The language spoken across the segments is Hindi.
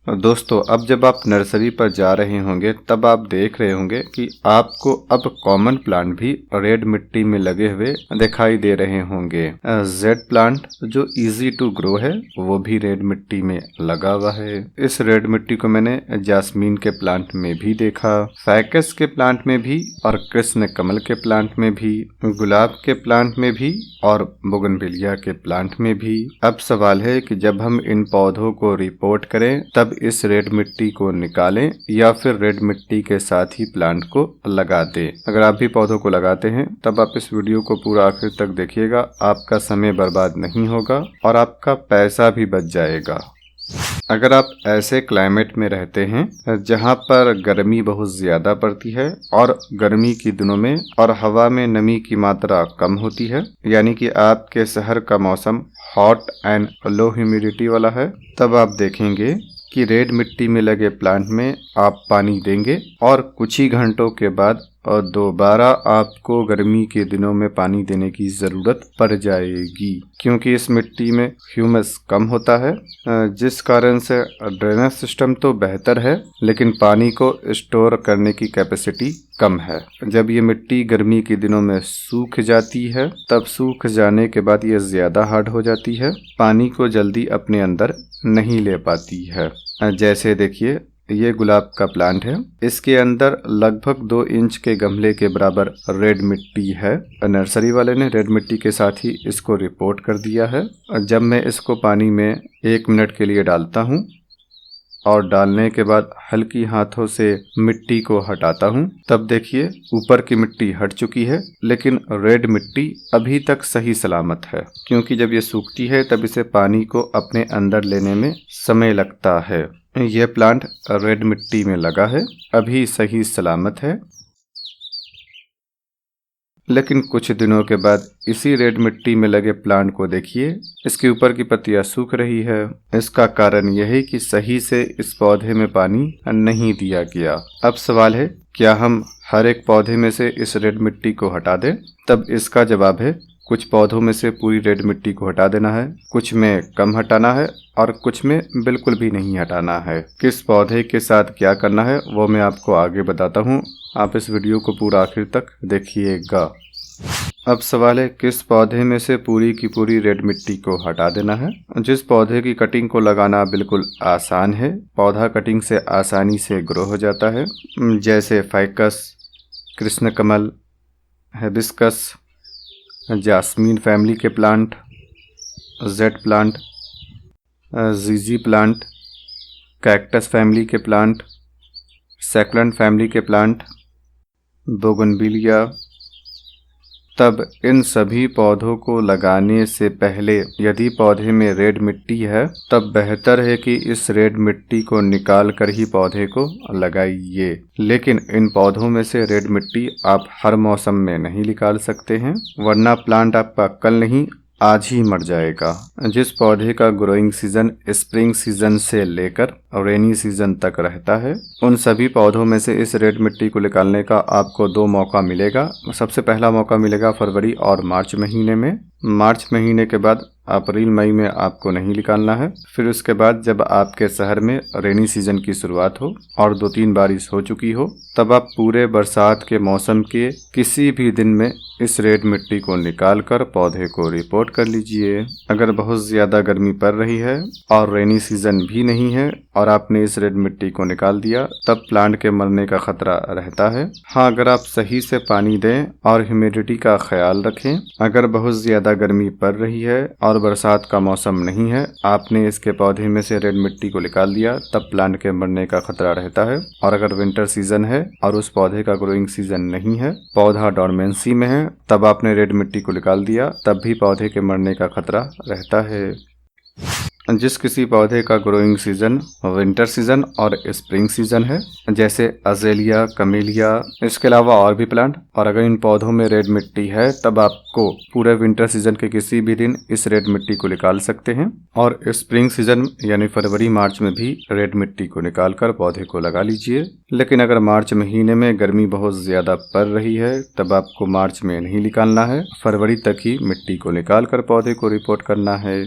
दोस्तों, अब जब आप नर्सरी पर जा रहे होंगे तब आप देख रहे होंगे कि आपको अब कॉमन प्लांट भी रेड मिट्टी में लगे हुए दिखाई दे रहे होंगे। जेड प्लांट जो इजी टू ग्रो है वो भी रेड मिट्टी में लगा हुआ है। इस रेड मिट्टी को मैंने जास्मीन के प्लांट में भी देखा, फैकस के प्लांट में भी, और कृष्ण कमल के प्लांट में भी, गुलाब के प्लांट में भी, और बोगनविलिया के प्लांट में भी। अब सवाल है कि जब हम इन पौधों को रिपोर्ट करें तब इस रेड मिट्टी को निकालें या फिर रेड मिट्टी के साथ ही प्लांट को लगा दें। अगर आप भी पौधों को लगाते हैं तब आप इस वीडियो को पूरा आखिर तक देखिएगा, आपका समय बर्बाद नहीं होगा और आपका पैसा भी बच जाएगा। अगर आप ऐसे क्लाइमेट में रहते हैं जहां पर गर्मी बहुत ज्यादा पड़ती है और गर्मी के दिनों में और हवा में नमी की मात्रा कम होती है, यानी कि आपके शहर का मौसम हॉट एंड लो ह्यूमिडिटी वाला है, तब आप देखेंगे कि रेड मिट्टी में लगे प्लांट में आप पानी देंगे और कुछ ही घंटों के बाद और दोबारा आपको गर्मी के दिनों में पानी देने की जरूरत पड़ जाएगी, क्योंकि इस मिट्टी में ह्यूमस कम होता है, जिस कारण से ड्रेनेज सिस्टम तो बेहतर है लेकिन पानी को स्टोर करने की कैपेसिटी कम है। जब ये मिट्टी गर्मी के दिनों में सूख जाती है तब सूख जाने के बाद ये ज्यादा हार्ड हो जाती है, पानी को जल्दी अपने अंदर नहीं ले पाती है। जैसे देखिए, ये गुलाब का प्लांट है, इसके अंदर लगभग 2 इंच के गमले के बराबर रेड मिट्टी है। नर्सरी वाले ने रेड मिट्टी के साथ ही इसको रिपोर्ट कर दिया है। जब मैं इसको पानी में 1 मिनट के लिए डालता हूँ और डालने के बाद हल्की हाथों से मिट्टी को हटाता हूँ, तब देखिए ऊपर की मिट्टी हट चुकी है लेकिन रेड मिट्टी अभी तक सही सलामत है, क्योंकि जब ये सूखती है तब इसे पानी को अपने अंदर लेने में समय लगता है। यह प्लांट रेड मिट्टी में लगा है, अभी सही सलामत है, लेकिन कुछ दिनों के बाद इसी रेड मिट्टी में लगे प्लांट को देखिए, इसके ऊपर की पत्तियां सूख रही है। इसका कारण यह है कि सही से इस पौधे में पानी नहीं दिया गया। अब सवाल है, क्या हम हर एक पौधे में से इस रेड मिट्टी को हटा दें? तब इसका जवाब है, कुछ पौधों में से पूरी रेड मिट्टी को हटा देना है, कुछ में कम हटाना है और कुछ में बिल्कुल भी नहीं हटाना है। किस पौधे के साथ क्या करना है वो मैं आपको आगे बताता हूँ, आप इस वीडियो को पूरा आखिर तक देखिएगा। अब सवाल है, किस पौधे में से पूरी की पूरी रेड मिट्टी को हटा देना है? जिस पौधे की कटिंग को लगाना बिल्कुल आसान है, पौधा कटिंग से आसानी से ग्रो हो जाता है, जैसे फाइकस, कृष्ण कमल, हिबिस्कस, जास्मीन फैमिली के प्लांट, जेड प्लांट, जीजी प्लांट, कैक्टस फैमिली के प्लांट, सैकुलेंट फैमिली के प्लांट, बोगनविलिया। तब इन सभी पौधों को लगाने से पहले यदि पौधे में रेड मिट्टी है तब बेहतर है कि इस रेड मिट्टी को निकाल कर ही पौधे को लगाइए। लेकिन इन पौधों में से रेड मिट्टी आप हर मौसम में नहीं निकाल सकते हैं, वरना प्लांट आपका कल नहीं आज ही मर जाएगा। जिस पौधे का ग्रोइंग सीजन स्प्रिंग सीजन से लेकर रेनी सीजन तक रहता है, उन सभी पौधों में से इस रेड मिट्टी को निकालने का आपको 2 मौका मिलेगा। सबसे पहला मौका मिलेगा फरवरी और मार्च महीने में। मार्च महीने के बाद अप्रैल मई में आपको नहीं निकालना है। फिर उसके बाद जब आपके शहर में रेनी सीजन की शुरुआत हो और 2-3 बारिश हो चुकी हो, तब आप पूरे बरसात के मौसम के किसी भी दिन में इस रेड मिट्टी को निकाल कर पौधे को रिपोर्ट कर लीजिए। अगर बहुत ज्यादा गर्मी पड़ रही है और रेनी सीजन भी नहीं है और आपने इस रेड मिट्टी को निकाल दिया, तब प्लांट के मरने का खतरा रहता है। हाँ, अगर आप सही से पानी दें और ह्यूमिडिटी का ख्याल रखें। अगर बहुत ज्यादा गर्मी पड़ रही है और बरसात का मौसम नहीं है, आपने इसके पौधे में से रेड मिट्टी को निकाल दिया, तब प्लांट के मरने का खतरा रहता है। और अगर विंटर सीजन है और उस पौधे का ग्रोइंग सीजन नहीं है, पौधा डोरमेंसी में है, तब आपने रेड मिट्टी को निकाल दिया, तब भी पौधे के मरने का खतरा रहता है। जिस किसी पौधे का ग्रोइंग सीजन विंटर सीजन और स्प्रिंग सीजन है, जैसे अजेलिया, कमेलिया, इसके अलावा और भी प्लांट, और अगर इन पौधों में रेड मिट्टी है तब आपको पूरे विंटर सीजन के किसी भी दिन इस रेड मिट्टी को निकाल सकते हैं। और स्प्रिंग सीजन यानी फरवरी मार्च में भी रेड मिट्टी को निकाल कर पौधे को लगा लीजिए। लेकिन अगर मार्च महीने में गर्मी बहुत ज्यादा पड़ रही है तब आपको मार्च में नहीं निकालना है, फरवरी तक ही मिट्टी को निकाल कर पौधे को रिपोर्ट करना है।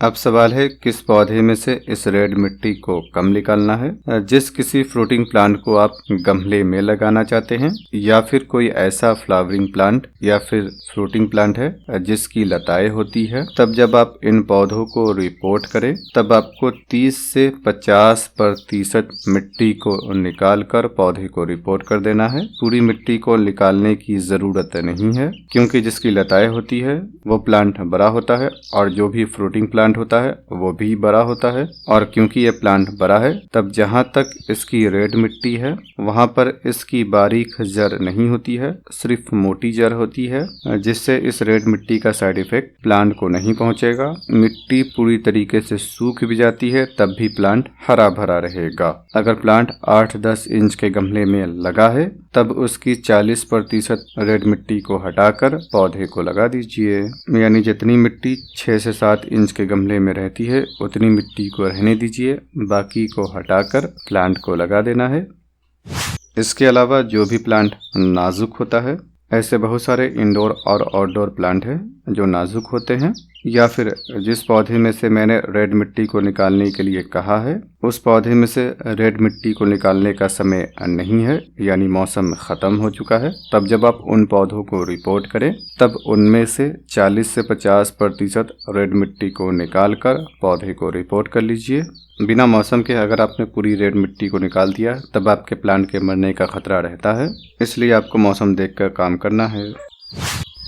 अब सवाल है किस पौधे में से इस रेड मिट्टी को कम निकालना है। जिस किसी फ्रूटिंग प्लांट को आप गमले में लगाना चाहते हैं या फिर कोई ऐसा फ्लावरिंग प्लांट या फिर फ्रूटिंग प्लांट है जिसकी लताएं होती है, तब जब आप इन पौधों को रिपोर्ट करें तब आपको 30 से 50% मिट्टी को निकाल कर पौधे को रिपोर्ट कर देना है। पूरी मिट्टी को निकालने की जरूरत नहीं है क्योंकि जिसकी लताएं होती है वो प्लांट बड़ा होता है और जो भी फ्रूटिंग प्लांट होता है वो भी बड़ा होता है। और क्योंकि ये प्लांट बड़ा है तब जहाँ तक इसकी रेड मिट्टी है वहाँ पर इसकी बारीक जड़ नहीं होती है, सिर्फ मोटी जड़ होती है, जिससे इस रेड मिट्टी का साइड इफेक्ट प्लांट को नहीं पहुँचेगा। मिट्टी पूरी तरीके से सूख भी जाती है तब भी प्लांट हरा भरा रहेगा। अगर प्लांट 8-10 इंच के गमले में लगा है तब उसकी 40% रेड मिट्टी को हटाकर पौधे को लगा दीजिए। यानी जितनी मिट्टी 6 से 7 इंच के गमले में रहती है उतनी मिट्टी को रहने दीजिए, बाकी को हटाकर प्लांट को लगा देना है। इसके अलावा जो भी प्लांट नाजुक होता है, ऐसे बहुत सारे इंडोर और आउटडोर प्लांट हैं जो नाजुक होते हैं, या फिर जिस पौधे में से मैंने रेड मिट्टी को निकालने के लिए कहा है उस पौधे में से रेड मिट्टी को निकालने का समय नहीं है यानी मौसम ख़त्म हो चुका है, तब जब आप उन पौधों को रिपोर्ट करें तब उनमें से 40 से 50% रेड मिट्टी को निकाल कर पौधे को रिपोर्ट कर लीजिए। बिना मौसम के अगर आपने पूरी रेड मिट्टी को निकाल दिया तब आपके प्लांट के मरने का खतरा रहता है, इसलिए आपको मौसम देखकर काम करना है।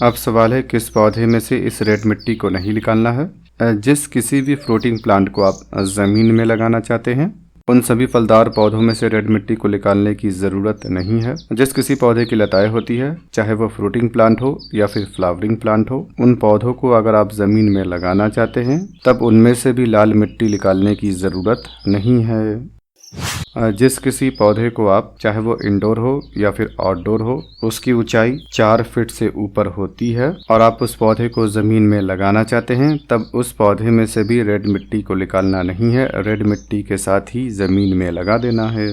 अब सवाल है किस पौधे में से इस रेड मिट्टी को नहीं निकालना है। जिस किसी भी फ्रूटिंग प्लांट को आप ज़मीन में लगाना चाहते हैं उन सभी फलदार पौधों में से रेड मिट्टी को निकालने की ज़रूरत नहीं है। जिस किसी पौधे की लताएं होती है, चाहे वो फ्रूटिंग प्लांट हो या फिर फ्लावरिंग प्लांट हो, उन पौधों को अगर आप ज़मीन में लगाना चाहते हैं तब उनमें से भी लाल मिट्टी निकालने की ज़रूरत नहीं है। जिस किसी पौधे को आप, चाहे वो इंडोर हो या फिर आउटडोर हो, उसकी ऊंचाई 4 फीट से ऊपर होती है और आप उस पौधे को ज़मीन में लगाना चाहते हैं तब उस पौधे में से भी रेड मिट्टी को निकालना नहीं है, रेड मिट्टी के साथ ही ज़मीन में लगा देना है।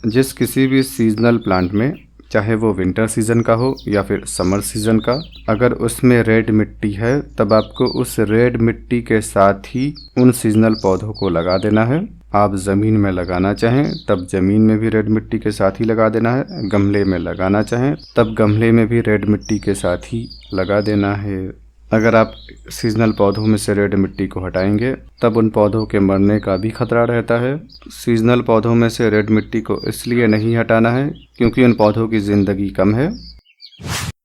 जिस किसी भी सीजनल प्लांट में, चाहे वो विंटर सीजन का हो या फिर समर सीजन का, अगर उसमें रेड मिट्टी है तब आपको उस रेड मिट्टी के साथ ही उन सीजनल पौधों को लगा देना है। आप ज़मीन में लगाना चाहें तब ज़मीन में भी रेड मिट्टी के साथ ही लगा देना है, गमले में लगाना चाहें तब गमले में भी रेड मिट्टी के साथ ही लगा देना है। अगर आप सीजनल पौधों में से रेड मिट्टी को हटाएंगे तब उन पौधों के मरने का भी खतरा रहता है। सीजनल पौधों में से रेड मिट्टी को इसलिए नहीं हटाना है क्योंकि उन पौधों की ज़िंदगी कम है।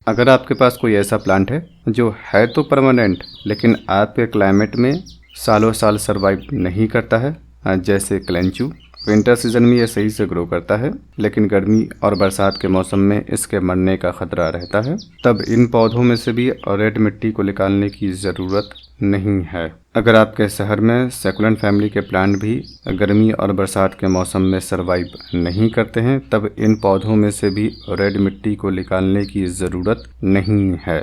अगर आपके पास कोई ऐसा प्लांट है जो है तो परमानेंट लेकिन आपके क्लाइमेट में सालों साल सर्वाइव नहीं करता है, जैसे क्लेंचू, विंटर सीजन में ये सही से ग्रो करता है लेकिन गर्मी और बरसात के मौसम में इसके मरने का खतरा रहता है, तब इन पौधों में से भी रेड मिट्टी को निकालने की ज़रूरत नहीं है। अगर आपके शहर में सकुलेंट फैमिली के प्लांट भी गर्मी और बरसात के मौसम में सर्वाइव नहीं करते हैं तब इन पौधों में से भी रेड मिट्टी को निकालने की ज़रूरत नहीं है।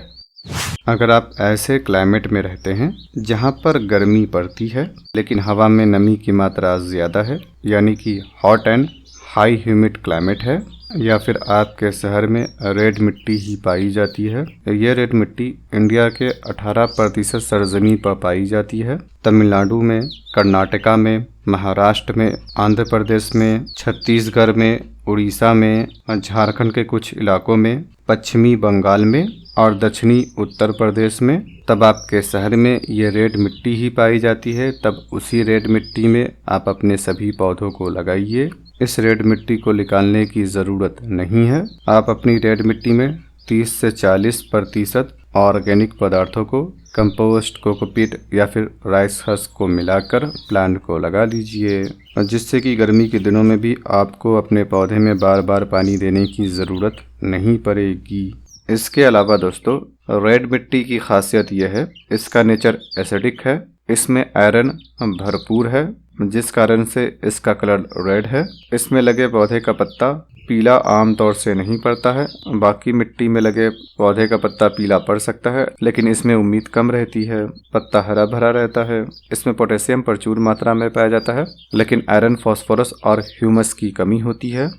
अगर आप ऐसे क्लाइमेट में रहते हैं जहां पर गर्मी पड़ती है लेकिन हवा में नमी की मात्रा ज़्यादा है, यानी कि hot and high humid climate है, या फिर आपके शहर में रेड मिट्टी ही पाई जाती है, यह रेड मिट्टी इंडिया के 18% सरजमीन पर पाई जाती है। तमिलनाडु में, कर्नाटका में, महाराष्ट्र में, आंध्र प्रदेश में, छत्तीसगढ़ में, उड़ीसा में, झारखंड के कुछ इलाकों में, पश्चिमी बंगाल में और दक्षिणी उत्तर प्रदेश में, तब आपके शहर में ये रेड मिट्टी ही पाई जाती है। तब उसी रेड मिट्टी में आप अपने सभी पौधों को लगाइए। इस रेड मिट्टी को निकालने की ज़रूरत नहीं है। आप अपनी रेड मिट्टी में 30 से 40% ऑर्गेनिक पदार्थों को, कंपोस्ट, कोकोपीट या फिर राइस हस्क को मिलाकर प्लांट को लगा दीजिए, जिससे कि गर्मी के दिनों में भी आपको अपने पौधे में बार बार पानी देने की ज़रूरत नहीं पड़ेगी। इसके अलावा दोस्तों, रेड मिट्टी की खासियत यह है, इसका नेचर एसिडिक है, इसमें आयरन भरपूर है जिस कारण से इसका कलर रेड है। इसमें लगे पौधे का पत्ता पीला आमतौर से नहीं पड़ता है, बाकी मिट्टी में लगे पौधे का पत्ता पीला पड़ सकता है लेकिन इसमें उम्मीद कम रहती है, पत्ता हरा भरा रहता है। इसमें पोटेशियम प्रचुर मात्रा में पाया जाता है लेकिन आयरन, फास्फोरस और ह्यूमस की कमी होती है।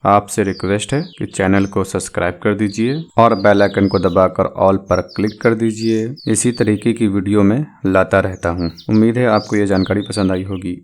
आपसे रिक्वेस्ट है कि चैनल को सब्सक्राइब कर दीजिए और बेल आइकन को दबाकर ऑल पर क्लिक कर दीजिए। इसी तरीके की वीडियो में लाता रहता हूँ। उम्मीद है आपको ये जानकारी पसंद आई होगी।